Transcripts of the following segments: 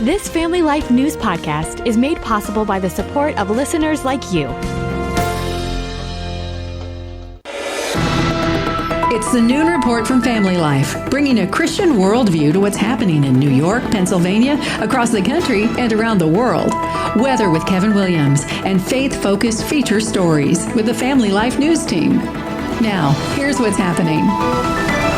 This Family Life News podcast is made possible by the support of listeners like you. It's the Noon Report from Family Life, bringing a Christian worldview to what's happening in New York, Pennsylvania, across the country, and around the world. Weather with Kevin Williams, and faith-focused feature stories with the Family Life News team. Now, here's what's happening.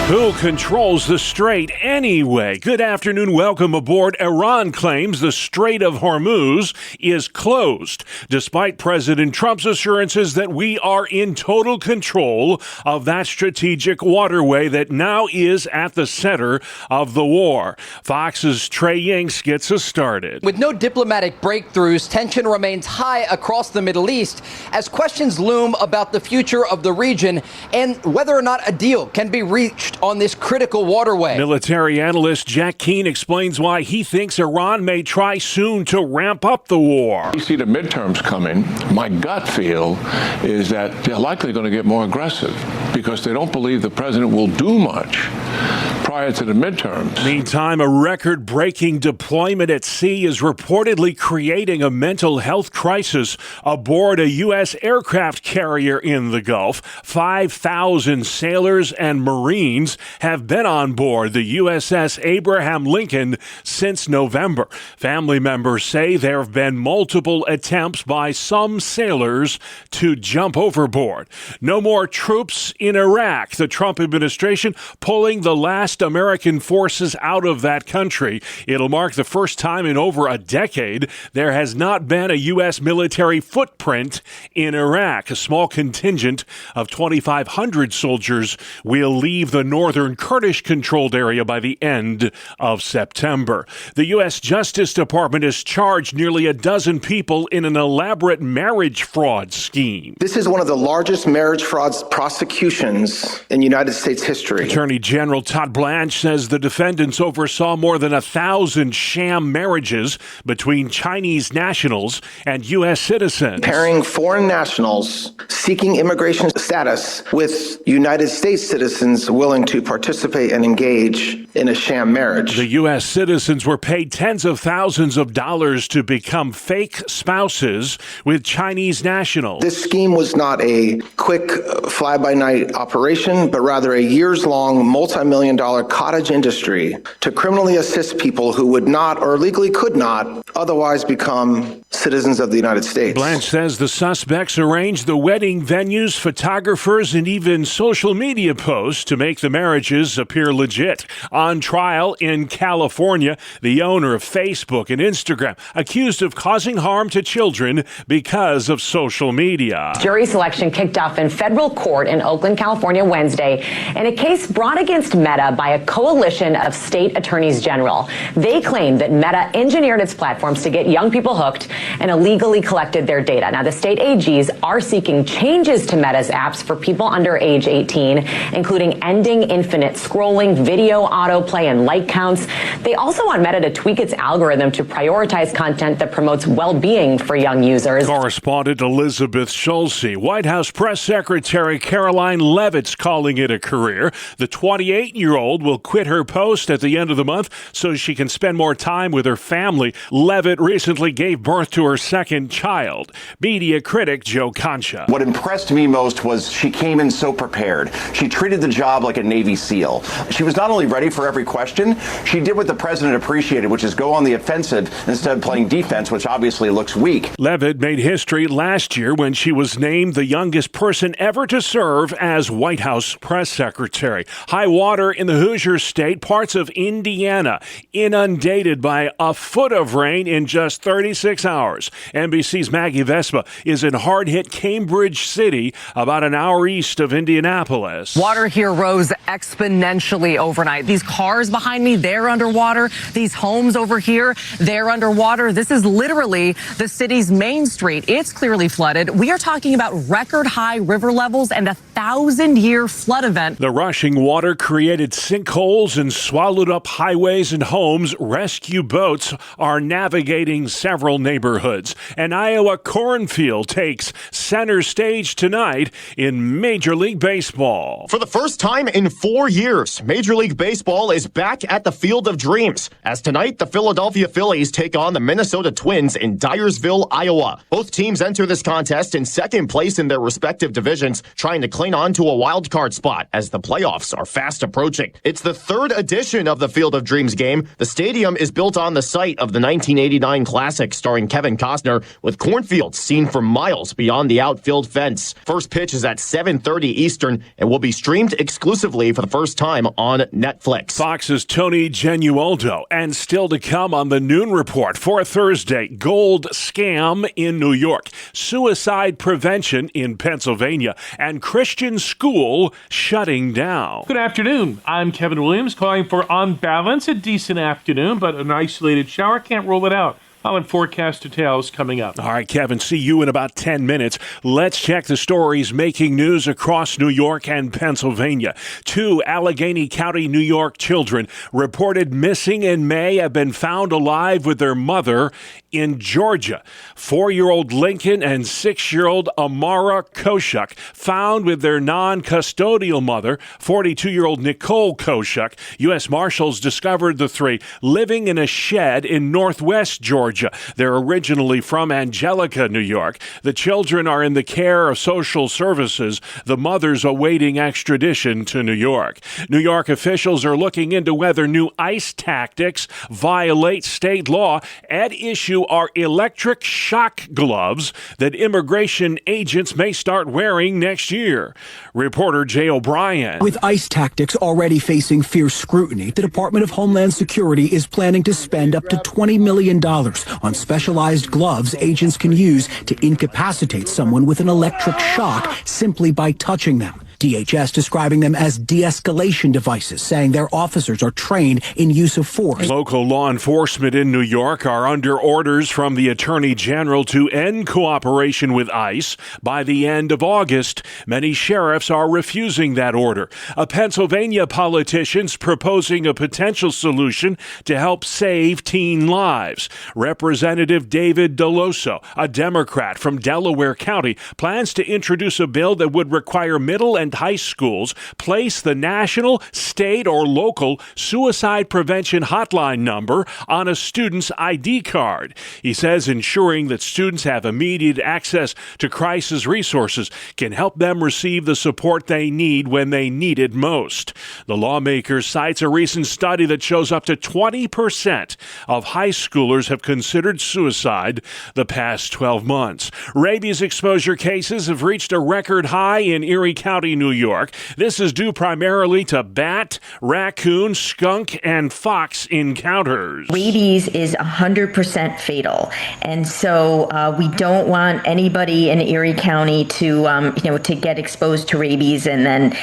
Who controls the strait anyway? Good afternoon. Welcome aboard. Iran claims the Strait of Hormuz is closed, despite President Trump's assurances that we are in total control of that strategic waterway that now is at the center of the war. Fox's Trey Yingst gets us started. With no diplomatic breakthroughs, tension remains high across the Middle East as questions loom about the future of the region and whether or not a deal can be reached on this critical waterway. Military analyst Jack Keane explains why he thinks Iran may try soon to ramp up the war. You see the midterms coming. My gut feel is that they're likely going to get more aggressive because they don't believe the president will do much prior to the midterms. Meantime, a record-breaking deployment at sea is reportedly creating a mental health crisis aboard a U.S. aircraft carrier in the Gulf. 5,000 sailors and Marines have been on board the USS Abraham Lincoln since November. Family members say there have been multiple attempts by some sailors to jump overboard. No more troops in Iraq. The Trump administration pulling the last American forces out of that country. It'll mark the first time in over a decade there has not been a U.S. military footprint in Iraq. A small contingent of 2,500 soldiers will leave the northern Kurdish-controlled area by the end of September. The U.S. Justice Department has charged nearly a dozen people in an elaborate marriage fraud scheme. This is one of the largest marriage fraud prosecutions in United States history. Attorney General Todd Blanche says the defendants oversaw more than 1,000 sham marriages between Chinese nationals and U.S. citizens. Pairing foreign nationals seeking immigration status with United States citizens willing to participate and engage in a sham marriage. The U.S. citizens were paid tens of thousands of dollars to become fake spouses with Chinese nationals. This scheme was not a quick fly-by-night operation, but rather a years-long, multi-million-dollar cottage industry to criminally assist people who would not or legally could not otherwise become citizens of the United States. Blanche says the suspects arranged the wedding venues, photographers, and even social media posts to make the marriages appear legit. On trial in California, the owner of Facebook and Instagram accused of causing harm to children because of social media. Jury selection kicked off in federal court in Oakland, California Wednesday in a case brought against Meta by a coalition of state attorneys general. They claim that Meta engineered its platforms to get young people hooked and illegally collected their data. Now, the state AGs are seeking changes to Meta's apps for people under age 18, including ending infinite scrolling, video autoplay, and like counts. They also want Meta to tweak its algorithm to prioritize content that promotes well-being for young users. Correspondent Elizabeth Schulze. White House Press Secretary Caroline Leavitt's calling it a career. The 28-year-old will quit her post at the end of the month so she can spend more time with her family. Leavitt recently gave birth to her second child. Media critic Joe Concha. What impressed me most was she came in so prepared. She treated the job like a Navy SEAL. She was not only ready for every question, she did what the president appreciated, which is go on the offensive instead of playing defense, which obviously looks weak. Leavitt made history last year when she was named the youngest person ever to serve as White House press secretary. High water in the Hoosier State, parts of Indiana inundated by a foot of rain in just 36 hours. NBC's Maggie Vespa is in hard-hit Cambridge City, about an hour east of Indianapolis. Water here rose exponentially overnight. These cars behind me, they're underwater. These homes over here, they're underwater. This is literally the city's main street. It's clearly flooded. We are talking about record high river levels and 1,000-year flood event. The rushing water created sinkholes and swallowed up highways and homes. Rescue boats are navigating several neighborhoods. An Iowa cornfield takes center stage tonight in Major League Baseball. For the first time in 4 years, Major League Baseball is back at the Field of Dreams, as tonight the Philadelphia Phillies take on the Minnesota Twins in Dyersville, Iowa. Both teams enter this contest in second place in their respective divisions, trying to cling on to a wild card spot as the playoffs are fast approaching. It's the third edition of the Field of Dreams game. The stadium is built on the site of the 1989 Classic starring Kevin Costner, with cornfields seen for miles beyond the outfield fence. First pitch is at 7:30 Eastern and will be streamed exclusively for the first time on Netflix. Fox's Tony Genualdo, and still to come on the Noon Report for Thursday, gold scam in New York, suicide prevention in Pennsylvania, and Christian school shutting down. Good afternoon. I'm Kevin Williams calling for On Balance, a decent afternoon, but an isolated shower. Can't rule it out. I'll have forecast details coming up. All right, Kevin, see you in about 10 minutes. Let's check the stories making news across New York and Pennsylvania. 2 Allegheny County, New York children reported missing in May have been found alive with their mother in Georgia. 4-year-old Lincoln and 6-year-old Amara Koshuk found with their non-custodial mother, 42-year-old Nicole Koshuk. U.S. Marshals discovered the 3 living in a shed in northwest Georgia. They're originally from Angelica, New York. The children are in the care of social services. The mother's awaiting extradition to New York. New York officials are looking into whether new ICE tactics violate state law. At issue are electric shock gloves that immigration agents may start wearing next year. Reporter Jay O'Brien. With ICE tactics already facing fierce scrutiny, the Department of Homeland Security is planning to spend up to $20 million on specialized gloves agents can use to incapacitate someone with an electric shock simply by touching them. DHS describing them as de-escalation devices, saying their officers are trained in use of force. Local law enforcement in New York are under orders from the Attorney General to end cooperation with ICE by the end of August. Many sheriffs are refusing that order. A Pennsylvania politician's proposing a potential solution to help save teen lives. Representative David Deloso, a Democrat from Delaware County, plans to introduce a bill that would require middle and high schools place the national, state, or local suicide prevention hotline number on a student's ID card. He says ensuring that students have immediate access to crisis resources can help them receive the support they need when they need it most. The lawmaker cites a recent study that shows up to 20% of high schoolers have considered suicide the past 12 months. Rabies exposure cases have reached a record high in Erie County, New York. This is due primarily to bat, raccoon, skunk, and fox encounters. Rabies is 100% fatal, and so we don't want anybody in Erie County to get exposed to rabies and then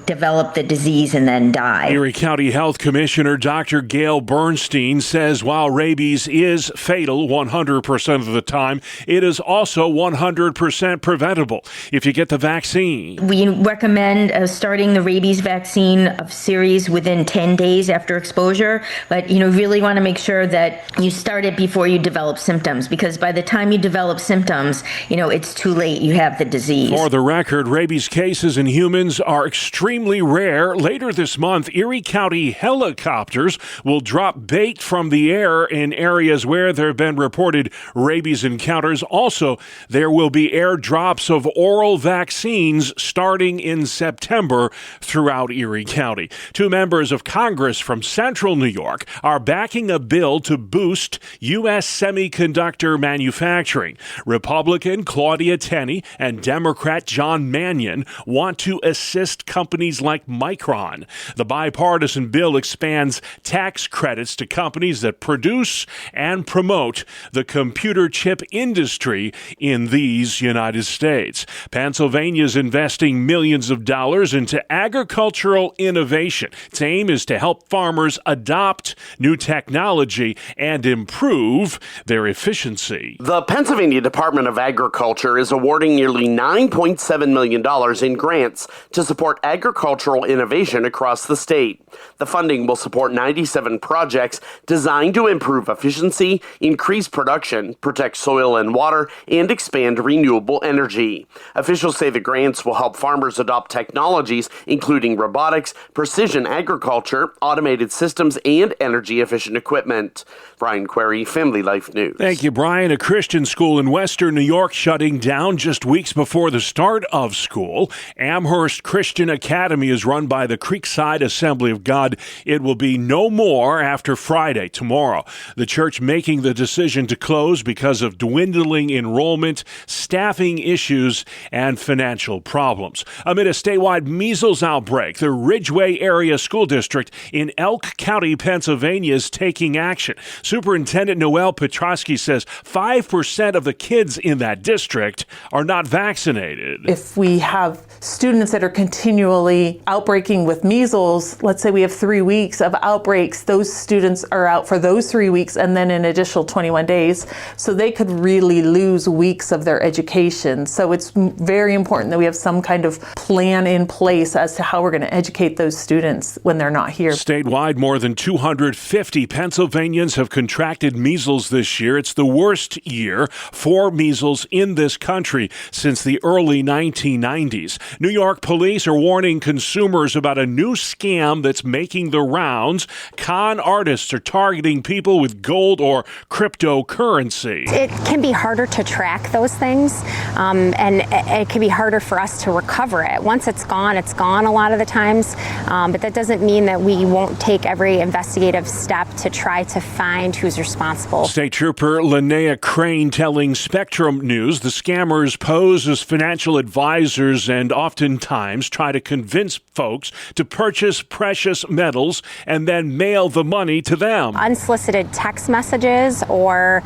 develop the disease and then die. Erie County Health Commissioner Dr. Gail Bernstein says while rabies is fatal 100% of the time, it is also 100% preventable if you get the vaccine. We recommend starting the rabies vaccine of series within 10 days after exposure, but really want to make sure that you start it before you develop symptoms, because by the time you develop symptoms, it's too late. You have the disease. For the record, rabies cases in humans are extremely rare. Later this month, Erie County helicopters will drop bait from the air in areas where there have been reported rabies encounters. Also, there will be airdrops of oral vaccines starting in September throughout Erie County. 2 members of Congress from Central New York are backing a bill to boost U.S. semiconductor manufacturing. Republican Claudia Tenney and Democrat John Mannion want to assist companies like Micron. The bipartisan bill expands tax credits to companies that produce and promote the computer chip industry in these United States. Pennsylvania is investing millions millions of dollars into agricultural innovation. Its aim is to help farmers adopt new technology and improve their efficiency. The Pennsylvania Department of Agriculture is awarding nearly $9.7 million in grants to support agricultural innovation across the state. The funding will support 97 projects designed to improve efficiency, increase production, protect soil and water, and expand renewable energy. Officials say the grants will help farmers adopt technologies including robotics, precision agriculture, automated systems, and energy-efficient equipment. Brian Query, Family Life News. Thank you, Brian. A Christian school in Western New York shutting down just weeks before the start of school. Amherst Christian Academy is run by the Creekside Assembly of God. It will be no more after Friday, tomorrow. The church making the decision to close because of dwindling enrollment, staffing issues, and financial problems. Amid a statewide measles outbreak, the Ridgeway Area School District in Elk County, Pennsylvania is taking action. Superintendent Noel Petrosky says 5% of the kids in that district are not vaccinated. If we have students that are continually outbreaking with measles, let's say we have 3 weeks of outbreaks, those students are out for those 3 weeks and then an additional 21 days. So they could really lose weeks of their education. So it's very important that we have some kind of plan in place as to how we're going to educate those students when they're not here. Statewide, more than 250 Pennsylvanians have contracted measles this year. It's the worst year for measles in this country since the early 1990s. New York police are warning consumers about a new scam that's making the rounds. Con artists are targeting people with gold or cryptocurrency. It can be harder to track those things, and it can be harder for us to recover it. Once it's gone a lot of the times, but that doesn't mean that we won't take every investigative step to try to find who's responsible. State Trooper Linnea Crane telling Spectrum News the scammers pose as financial advisors and oftentimes try to convince folks to purchase precious metals and then mail the money to them. Unsolicited text messages or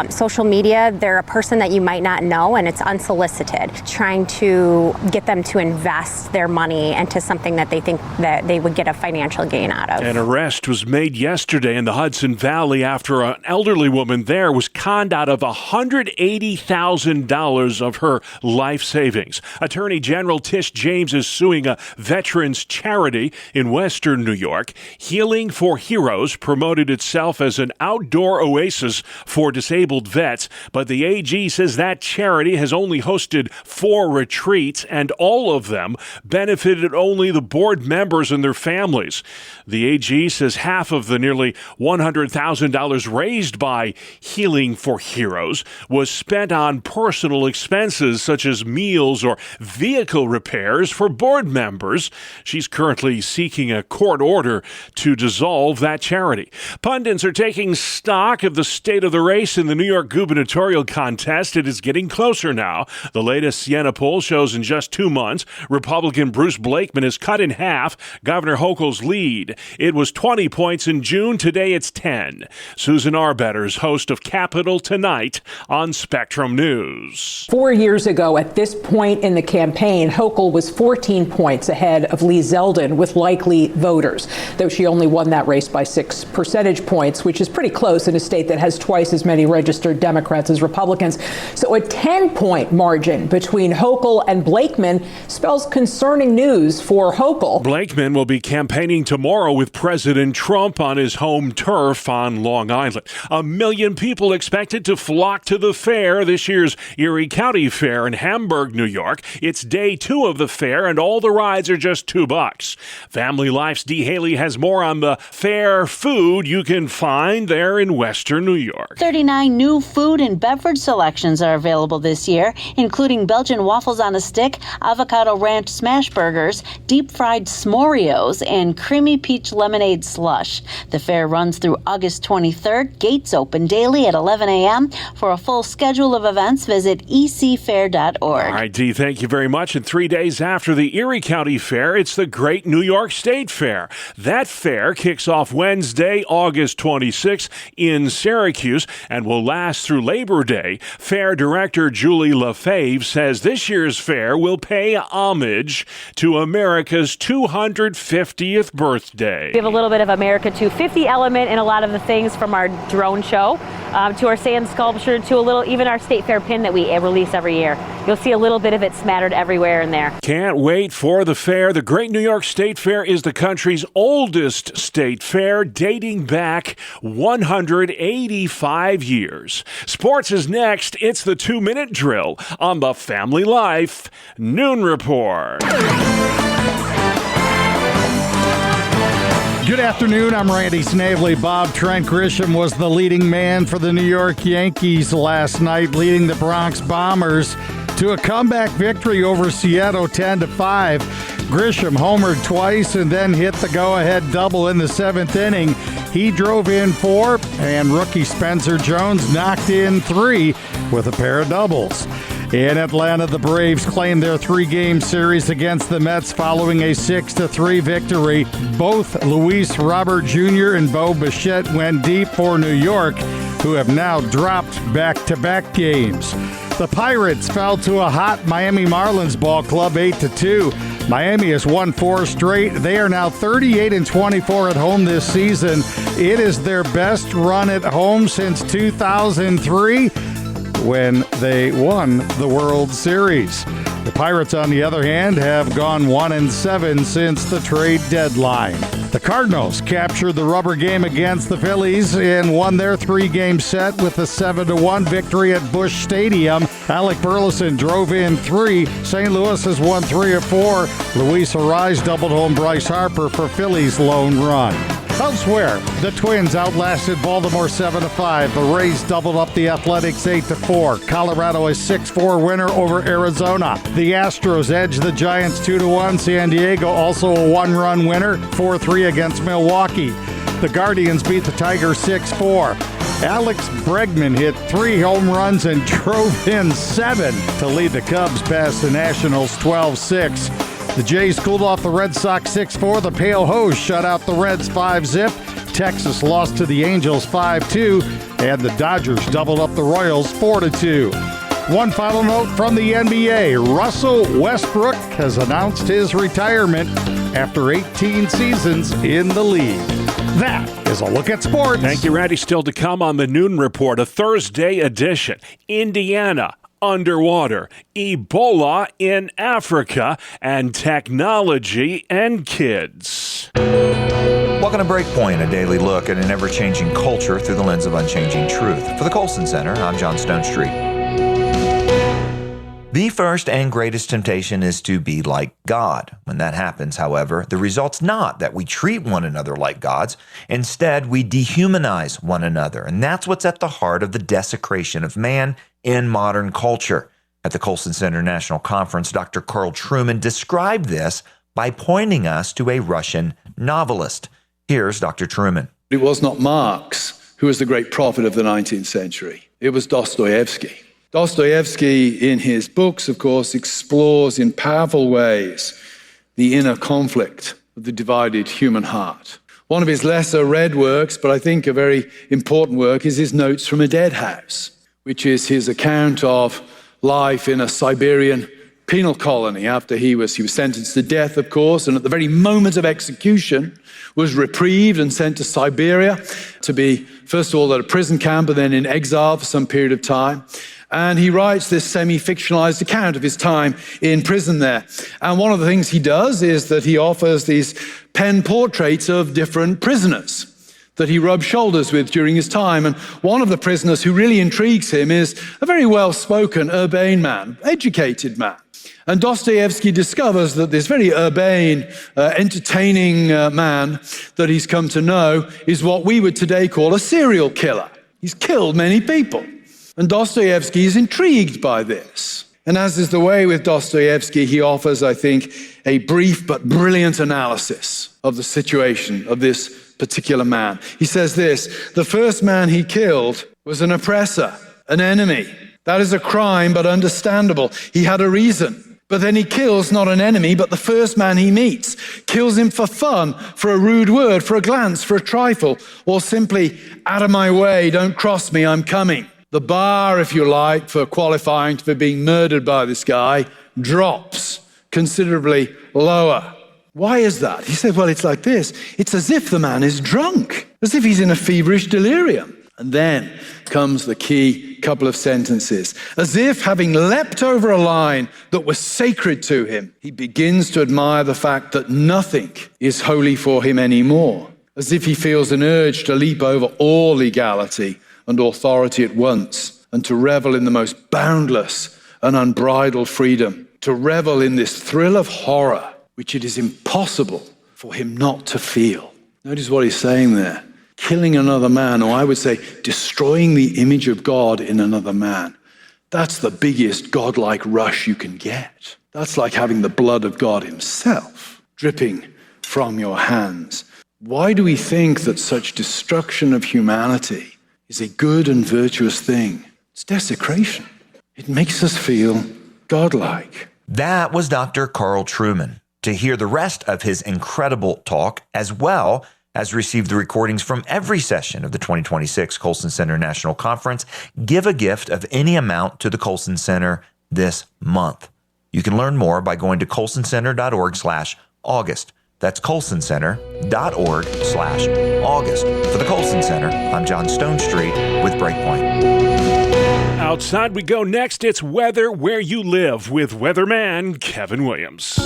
social media, they're a person that you might not know, and it's unsolicited, trying to get them to invest their money into something that they think that they would get a financial gain out of. An arrest was made yesterday in the Hudson Valley after an elderly woman there was conned out of $180,000 of her life savings. Attorney General Tish James is suing a veterans charity in Western New York. Healing for Heroes promoted itself as an outdoor oasis for disabled vets, but the AG says that charity has only hosted 4 retreats, and all of them benefited only the board members and their families. The AG says half of the nearly $100,000 raised by Healing for Heroes was spent on personal expenses such as meals or vehicle repairs for board members. She's currently seeking a court order to dissolve that charity. Pundits are taking stock of the state of the race in the New York gubernatorial contest. It is getting closer now. The latest Siena poll shows in just 2 months, Republican Bruce Blakeman has cut in half Governor Hochul's lead. It was 20 points in June. Today it's 10. Susan Arbetters, host of Capitol Tonight on Spectrum News. 4 years ago, at this point in the campaign, Hochul was 14 points ahead of Lee Zeldin with likely voters, though she only won that race by 6 percentage points, which is pretty close in a state that has twice as many registered Democrats as Republicans. So a 10-point margin between Hochul and Blakeman spells concerning news for Hochul. Blakeman will be campaigning tomorrow with President Trump on his home turf on Long Island. 1 million people expected to flock to the fair, this year's Erie County Fair in Hamburg, New York. It's day 2 of the fair, and all the rides are just $2. Family Life's Dee Haley has more on the fair food you can find there in Western New York. 39 new food and beverage selections are available this year, including Belgian waffles on a stick, avocado ranch smash burgers, deep fried s'morios, and creamy peach lemonade slush. The fair runs through August 23rd. Gates open daily at 11 a.m. For a full schedule of events, visit ecfair.org. All right, Dee, thank you very much. And 3 days after the Erie County Fair, it's the Great New York State Fair. That fair kicks off Wednesday, August 26th in Syracuse and will last through Labor Day. Fair Director Julie LaFave says this year's fair will pay homage to America's 250th birthday. We have a little bit of America 250 element in a lot of the things, from our drone show to our sand sculpture to a little, even our State Fair pin that we release every year. You'll see a little bit of it smattered everywhere in there. Can't wait for the fair. The Great New York State Fair is the country's oldest state fair, dating back 185 years. Sports is next. It's the 2-minute drill on the Family Life Noon Report. Good afternoon. I'm Randy Snavely. Bob Trent Grisham was the leading man for the New York Yankees last night, leading the Bronx Bombers to a comeback victory over Seattle 10-5. Grisham homered twice and then hit the go-ahead double in the 7th inning. He drove in 4, and rookie Spencer Jones knocked in 3 with a pair of doubles. In Atlanta, the Braves claimed their 3-game series against the Mets following a 6-3 victory. Both Luis Robert Jr. and Bo Bichette went deep for New York, who have now dropped back-to-back games. The Pirates fell to a hot Miami Marlins ball club 8-2. Miami has won 4 straight. They are now 38-24 at home this season. It is their best run at home since 2003. When they won the World Series. The Pirates, on the other hand, have gone 1-7 since the trade deadline. The Cardinals captured the rubber game against the Phillies and won their 3-game set with a 7-1 victory at Busch Stadium. Alec Burleson drove in 3. St. Louis has won 3 of 4. Luis Arraez doubled home Bryce Harper for Phillies' lone run. Elsewhere, the Twins outlasted Baltimore 7-5. The Rays doubled up the Athletics 8-4. Colorado a 6-4 winner over Arizona. The Astros edged the Giants 2-1. San Diego also a 1-run winner, 4-3 against Milwaukee. The Guardians beat the Tigers 6-4. Alex Bregman hit 3 home runs and drove in 7 to lead the Cubs past the Nationals 12-6. The Jays cooled off the Red Sox 6-4. The Pale Hose shut out the Reds 5-zip. Texas lost to the Angels 5-2. And the Dodgers doubled up the Royals 4-2. One final note from the NBA. Russell Westbrook has announced his retirement after 18 seasons in the league. That is a look at sports. Thank you, Randy. Still to come on the Noon Report, a Thursday edition. Indiana underwater, Ebola in Africa, and technology and kids. Welcome to Breakpoint, a daily look at an ever-changing culture through the lens of unchanging truth. For the Colson Center, I'm John Stonestreet. The first and greatest temptation is to be like God. When that happens, however, the result's not that we treat one another like gods. Instead, we dehumanize one another. And that's what's at the heart of the desecration of man in modern culture. At the Colson Center National Conference, Dr. Carl Trueman described this by pointing us to a Russian novelist. Here's Dr. Trueman. It was not Marx who was the great prophet of the 19th century. It was Dostoevsky. Dostoevsky, in his books, of course, explores in powerful ways the inner conflict of the divided human heart. One of his lesser read works, but I think a very important work, is his Notes from a Dead House, which is his account of life in a Siberian penal colony after he was sentenced to death, of course, and at the very moment of execution was reprieved and sent to Siberia to be, first of all, at a prison camp and then in exile for some period of time. And he writes this semi-fictionalized account of his time in prison there. And one of the things he does is that he offers these pen portraits of different prisoners that he rubbed shoulders with during his time. And one of the prisoners who really intrigues him is a very well-spoken, urbane man, educated man. And Dostoevsky discovers that this very urbane, entertaining man that he's come to know is what we would today call a serial killer. He's killed many people. And Dostoevsky is intrigued by this. And as is the way with Dostoevsky, he offers, I think, a brief but brilliant analysis of the situation of this particular man. He says this: the first man he killed was an oppressor, an enemy. That is a crime, but understandable. He had a reason. But then he kills not an enemy, but the first man he meets. Kills him for fun, for a rude word, for a glance, for a trifle, or simply, out of my way, don't cross me, I'm coming. The bar, if you like, for qualifying for being murdered by this guy drops considerably lower. Why is that? He said, well, it's like this. It's as if the man is drunk, as if he's in a feverish delirium. And then comes the key couple of sentences. As if, having leapt over a line that was sacred to him, he begins to admire the fact that nothing is holy for him anymore. As if he feels an urge to leap over all legality and authority at once, and to revel in the most boundless and unbridled freedom, to revel in this thrill of horror, which it is impossible for him not to feel. Notice what he's saying there. Killing another man, or I would say destroying the image of God in another man. That's the biggest godlike rush you can get. That's like having the blood of God himself dripping from your hands. Why do we think that such destruction of humanity is a good and virtuous thing? It's desecration. It makes us feel godlike. That was Dr. Carl Trueman. To hear the rest of his incredible talk, as well as receive the recordings from every session of the 2026 Colson Center National Conference, give a gift of any amount to the Colson Center this month. You can learn more by going to colsoncenter.org/August. That's colsoncenter.org/August. For the Colson Center, I'm John Stonestreet with Breakpoint. Outside we go next. It's weather where you live with weatherman Kevin Williams.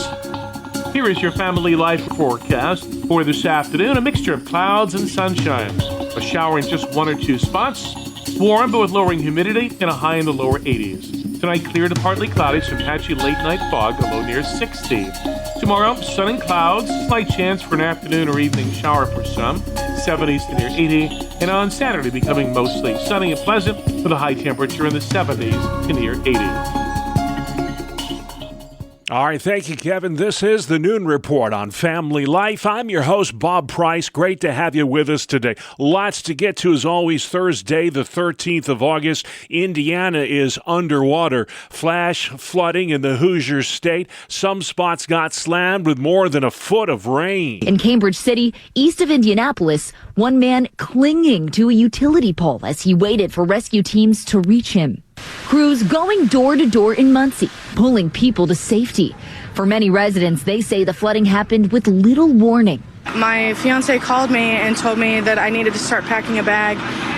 Here is your family life forecast for this afternoon. A mixture of clouds and sunshine. A shower in just one or two spots. Warm, but with lowering humidity and a high in the lower 80s. Tonight, clear to partly cloudy, some patchy late-night fog, a low near 60. Tomorrow, sun and clouds, slight chance for an afternoon or evening shower for some, 70s to near 80. And on Saturday, becoming mostly sunny and pleasant with a high temperature in the 70s to near 80. All right, thank you, Kevin. This is the Noon Report on Family Life. I'm your host, Bob Price. Great to have you with us today. Lots to get to, as always. Thursday, the 13th of August, Indiana is underwater. Flash flooding in the Hoosier State. Some spots got slammed with more than a foot of rain. In Cambridge City, east of Indianapolis, one man clinging to a utility pole as he waited for rescue teams to reach him. Crews going door to door in Muncie, pulling people to safety. For many residents, they say the flooding happened with little warning. My fiance called me and told me that I needed to start packing a bag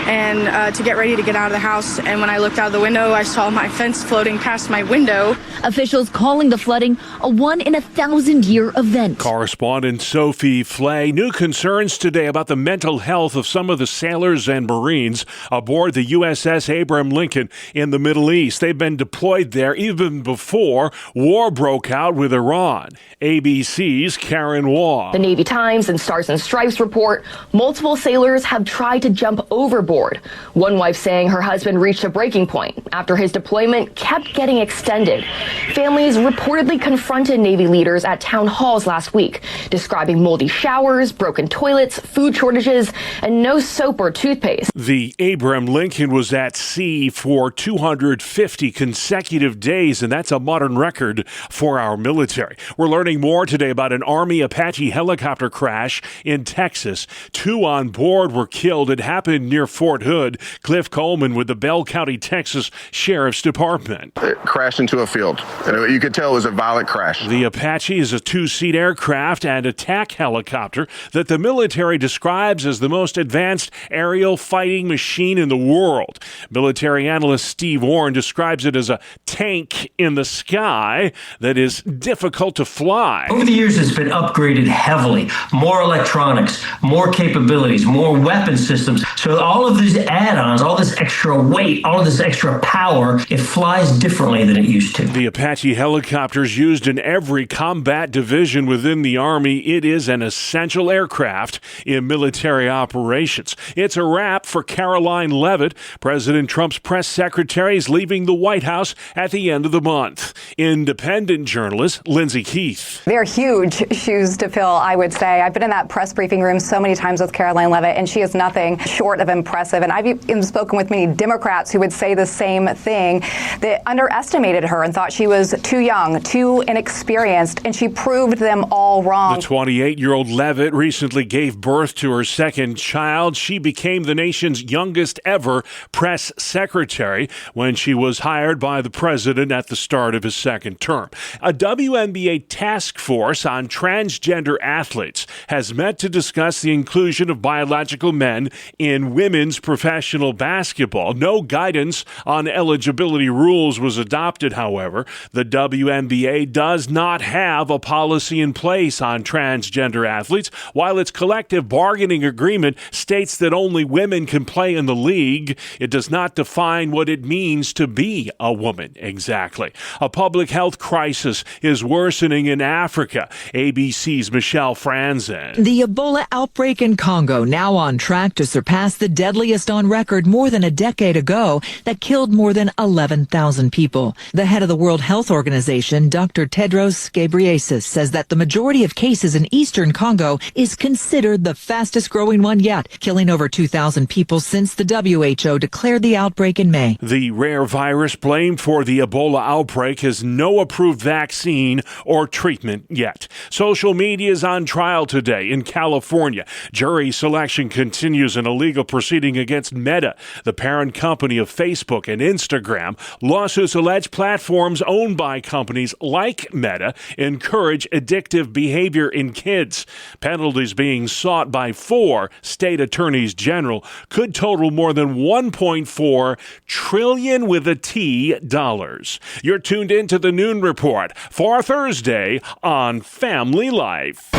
and to get ready to get out of the house. And when I looked out of the window, I saw my fence floating past my window. Officials calling the flooding a 1-in-1,000-year event. Correspondent Sophie Flay. New concerns today about the mental health of some of the sailors and Marines aboard the USS Abraham Lincoln in the Middle East. They've been deployed there even before war broke out with Iran. ABC's Karen Wong. The Navy Times and Stars and Stripes report multiple sailors have tried to jump overboard. One wife saying her husband reached a breaking point after his deployment kept getting extended. Families reportedly confronted Navy leaders at town halls last week, describing moldy showers, broken toilets, food shortages, and no soap or toothpaste. The Abraham Lincoln was at sea for 250 consecutive days, and that's a modern record for our military. We're learning more today about an Army Apache helicopter crash in Texas. 2 on board were killed. It happened near Fort Hood. Cliff Coleman with the Bell County, Texas Sheriff's Department. It crashed into a field, and you could tell it was a violent crash. The Apache is a 2-seat aircraft and attack helicopter that the military describes as the most advanced aerial fighting machine in the world. Military analyst Steve Warren describes it as a tank in the sky that is difficult to fly. Over the years, it's been upgraded heavily. More electronics, more capabilities, more weapon systems. So all of these add-ons, all this extra weight, all of this extra power, it flies differently than it used to. The Apache helicopter is used in every combat division within the Army. It is an essential aircraft in military operations. It's a wrap for Caroline Leavitt. President Trump's press secretary is leaving the White House at the end of the month. Independent journalist Lindsay Keith. They're huge shoes to fill, I would say. I've been in that press briefing room so many times with Caroline Leavitt, and she is nothing short of impressive. aggressive. And I've even spoken with many Democrats who would say the same thing, that underestimated her and thought she was too young, too inexperienced, and she proved them all wrong. The 28-year-old Leavitt recently gave birth to her second child. She became the nation's youngest ever press secretary when she was hired by the president at the start of his second term. A WNBA task force on transgender athletes has met to discuss the inclusion of biological men in women's professional basketball. No guidance on eligibility rules was adopted, however. The WNBA does not have a policy in place on transgender athletes, while its collective bargaining agreement states that only women can play in the league. It does not define what it means to be a woman exactly. A public health crisis is worsening in Africa. ABC's Michelle Franzen. The Ebola outbreak in Congo now on track to surpass the deadliest on record more than a decade ago that killed more than 11,000 people. The head of the World Health Organization, Dr. Tedros Ghebreyesus, says that the majority of cases in eastern Congo is considered the fastest growing one yet, killing over 2,000 people since the WHO declared the outbreak in May. The rare virus blamed for the Ebola outbreak has no approved vaccine or treatment yet. Social media is on trial today in California. Jury selection continues in a legal proceeding against Meta, the parent company of Facebook and Instagram. Lawsuits allege platforms owned by companies like Meta encourage addictive behavior in kids. Penalties being sought by 4 state attorneys general could total more than $1.4 trillion with a T dollars. You're tuned into the Noon Report for Thursday on Family Life.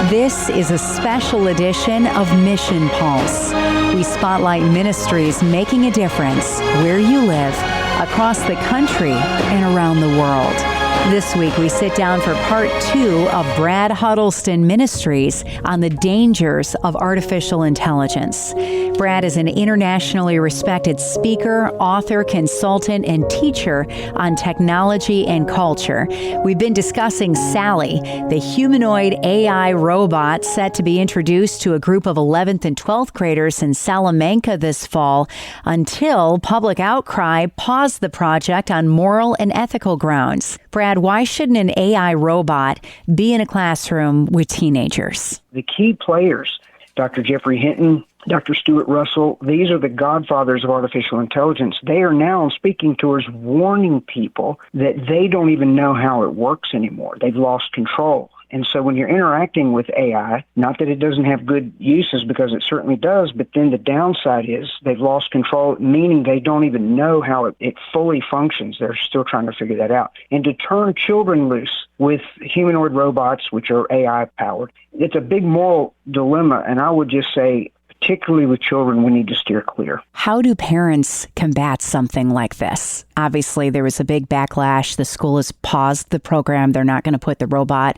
This is a special edition of Mission Pulse. We spotlight ministries making a difference where you live, across the country, and around the world. This week, we sit down for part 2 of Brad Huddleston Ministries on the dangers of artificial intelligence. Brad is an internationally respected speaker, author, consultant, and teacher on technology and culture. We've been discussing Sally, the humanoid AI robot set to be introduced to a group of 11th and 12th graders in Salamanca this fall, until public outcry paused the project on moral and ethical grounds. Brad, why shouldn't an AI robot be in a classroom with teenagers? The key players, Dr. Jeffrey Hinton, Dr. Stuart Russell, these are the godfathers of artificial intelligence. They are now on speaking tours warning people that they don't even know how it works anymore. They've lost control. And so when you're interacting with AI, not that it doesn't have good uses, because it certainly does, but then the downside is they've lost control, meaning they don't even know how it fully functions. They're still trying to figure that out. And to turn children loose with humanoid robots, which are AI-powered, it's a big moral dilemma. And I would just say, particularly with children, we need to steer clear. How do parents combat something like this? Obviously, there was a big backlash. The school has paused the program. They're not going to put the robot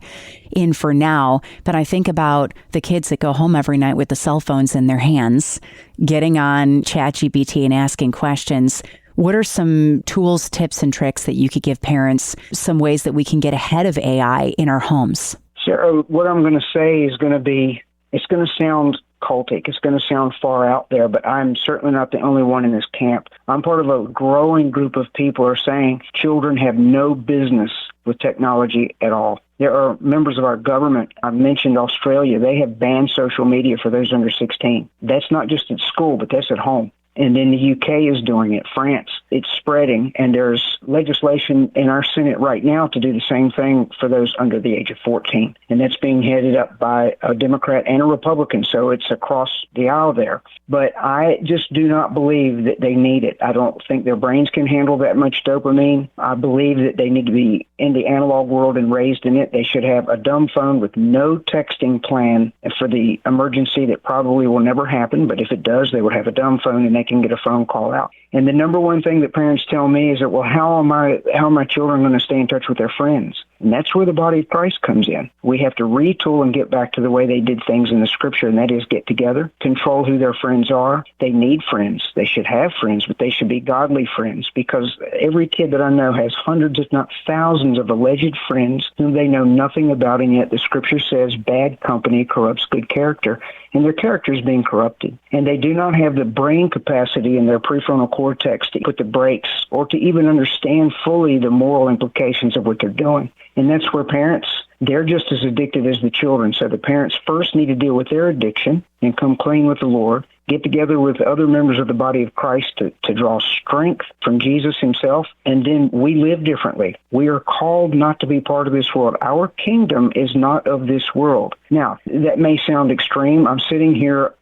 in for now. But I think about the kids that go home every night with the cell phones in their hands, getting on ChatGPT and asking questions. What are some tools, tips, and tricks that you could give parents, some ways that we can get ahead of AI in our homes? Sarah, what I'm going to say is going to be, it's going to sound cultic. It's going to sound far out there, but I'm certainly not the only one in this camp. I'm part of a growing group of people who are saying children have no business with technology at all. There are members of our government, I mentioned Australia, they have banned social media for those under 16. That's not just at school, but that's at home. And then the UK is doing it, France. It's spreading, and there's legislation in our Senate right now to do the same thing for those under the age of 14. And that's being headed up by a Democrat and a Republican, so it's across the aisle there. But I just do not believe that they need it. I don't think their brains can handle that much dopamine. I believe that they need to be in the analog world and raised in it. They should have a dumb phone with no texting plan for the emergency that probably will never happen. But if it does, they would have a dumb phone and they can get a phone call out. And the number one thing that parents tell me is that, well, how are my children going to stay in touch with their friends? And that's where the body of Christ comes in. We have to retool and get back to the way they did things in the scripture, and that is get together, control who their friends are. They need friends. They should have friends, but they should be godly friends, because every kid that I know has hundreds, if not thousands, of alleged friends whom they know nothing about, and yet the scripture says bad company corrupts good character. and their character is being corrupted. And they do not have the brain capacity in their prefrontal cortex to put the brakes or to even understand fully the moral implications of what they're doing. And that's where parents, they're just as addicted as the children. So the parents first need to deal with their addiction and come clean with the Lord, get together with other members of the body of Christ to draw strength from Jesus himself, and then we live differently. We are called not to be part of this world. Our kingdom is not of this world. Now, that may sound extreme. I'm sitting here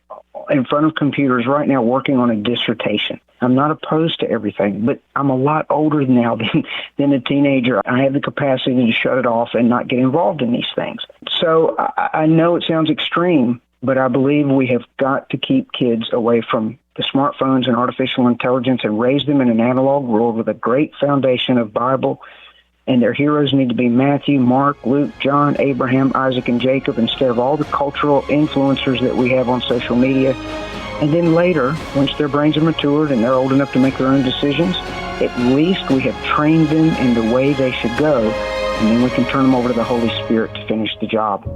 in front of computers right now working on a dissertation. I'm not opposed to everything, but I'm a lot older now than a teenager. I have the capacity to shut it off and not get involved in these things. So I know it sounds extreme, but I believe we have got to keep kids away from the smartphones and artificial intelligence and raise them in an analog world with a great foundation of Bible. And their heroes need to be Matthew, Mark, Luke, John, Abraham, Isaac, and Jacob instead of all the cultural influencers that we have on social media. And then later, once their brains are matured and they're old enough to make their own decisions, at least we have trained them in the way they should go, and then we can turn them over to the Holy Spirit to finish the job.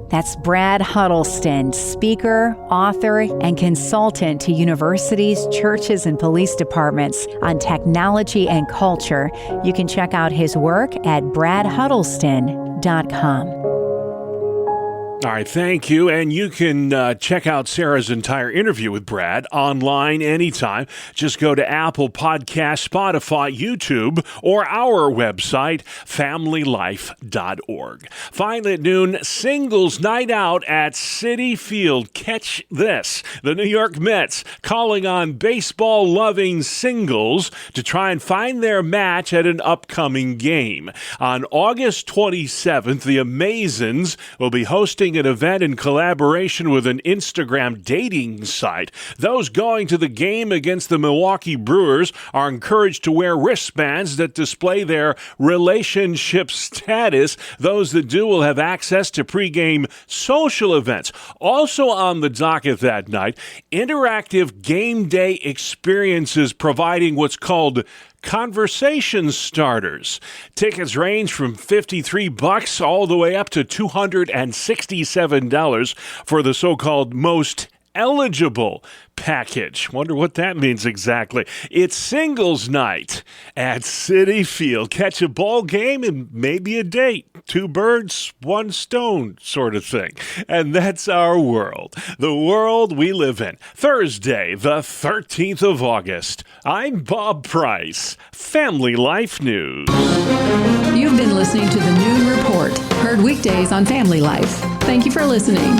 That's Brad Huddleston, speaker, author, and consultant to universities, churches, and police departments on technology and culture. You can check out his work at bradhuddleston.com. All right, thank you. And you can check out Sarah's entire interview with Brad online anytime. Just go to Apple Podcasts, Spotify, YouTube, or our website, familylife.org. Finally at noon, Singles Night Out at Citi Field. Catch this. The New York Mets calling on baseball-loving singles to try and find their match at an upcoming game. On August 27th, the Amazons will be hosting an event in collaboration with an Instagram dating site. Those going to the game against the Milwaukee Brewers are encouraged to wear wristbands that display their relationship status. Those that do will have access to pregame social events. Also on the docket that night, interactive game day experiences providing what's called conversation starters. Tickets range from $53 all the way up to $267 for the so-called most eligible package. Wonder what that means exactly. It's singles night at Citi Field. Catch a ball game and maybe a date. 2 birds, 1 stone sort of thing. And that's our world. The world we live in. Thursday, the 13th of August. I'm Bob Price. Family Life News. You've been listening to the Noon Report. Heard weekdays on Family Life. Thank you for listening.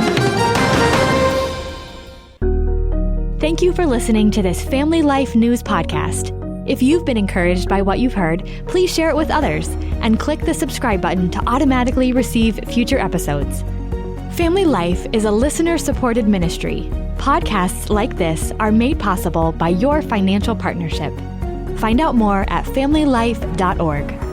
Thank you for listening to this Family Life News podcast. If you've been encouraged by what you've heard, please share it with others and click the subscribe button to automatically receive future episodes. Family Life is a listener-supported ministry. Podcasts like this are made possible by your financial partnership. Find out more at familylife.org.